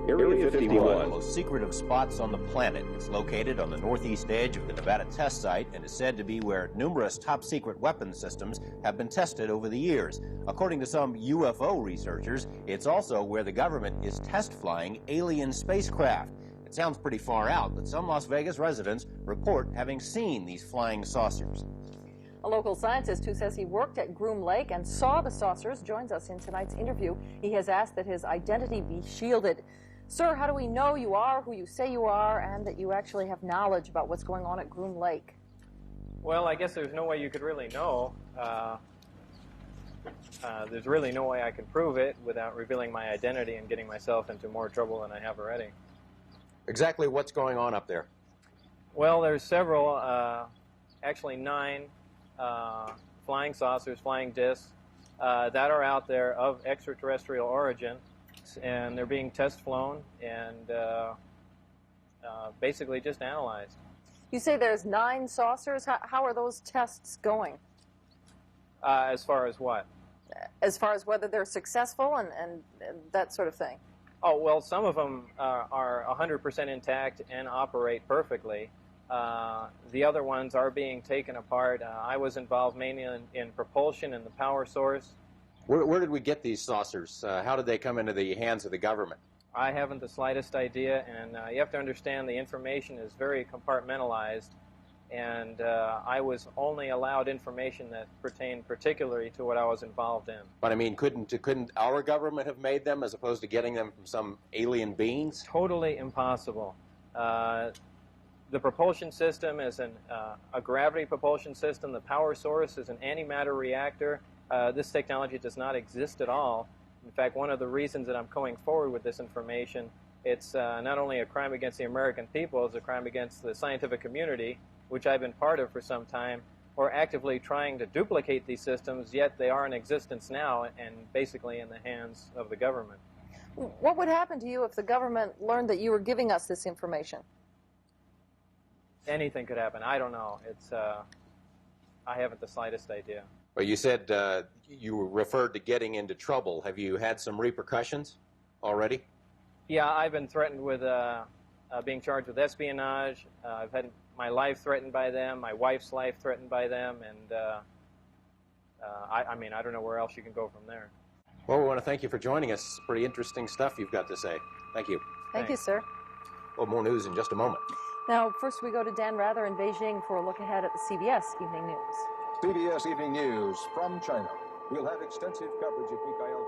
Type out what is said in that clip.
Area 51. One of the most secretive spots on the planet. It's located on the northeast edge of the Nevada test site and is said to be where numerous top-secret weapons systems have been tested over the years. According to some UFO researchers, it's also where the government is test flying alien spacecraft. It sounds pretty far out, but some Las Vegas residents report having seen these flying saucers. A local scientist who says he worked at Groom Lake and saw the saucers joins us in tonight's interview. He has asked that his identity be shielded. Sir, how do we know you are who you say you are and that you actually have knowledge about what's going on at Groom Lake? Well, I guess there's no way you could really know. There's really no way I can prove it without revealing my identity and getting myself into more trouble than I have already. Exactly what's going on up there? Well, there's several, actually 9 flying saucers, flying discs that are out there of extraterrestrial origin, and they're being test flown and basically just analyzed. You say there's 9 saucers. How are those tests going? As far as what? As far as whether they're successful and that sort of thing. Oh, well, some of them are 100% intact and operate perfectly. The other ones are being taken apart. I was involved mainly in propulsion and the power source. Where did we get these saucers? How did they come into the hands of the government? I haven't the slightest idea, and you have to understand the information is very compartmentalized, and I was only allowed information that pertained particularly to what I was involved in. But I mean, couldn't our government have made them as opposed to getting them from some alien beings? Totally impossible. The propulsion system is a gravity propulsion system. The power source is an antimatter reactor. This technology does not exist at all. In fact, one of the reasons that I'm going forward with this information, it's not only a crime against the American people, it's a crime against the scientific community, which I've been part of for some time. We're actively trying to duplicate these systems, yet they are in existence now and basically in the hands of the government. What would happen to you if the government learned that you were giving us this information? Anything could happen. I don't know. I haven't the slightest idea. Well, you said you referred to getting into trouble. Have you had some repercussions already? Yeah, I've been threatened with being charged with espionage. I've had my life threatened by them, my wife's life threatened by them, and I mean, I don't know where else you can go from there. Well, we want to thank you for joining us. It's pretty interesting stuff you've got to say. Thank you. Thank you, sir. Well, more news in just a moment. Now, first we go to Dan Rather in Beijing for a look ahead at the CBS Evening News. CBS Evening News from China. We'll have extensive coverage of Mikhail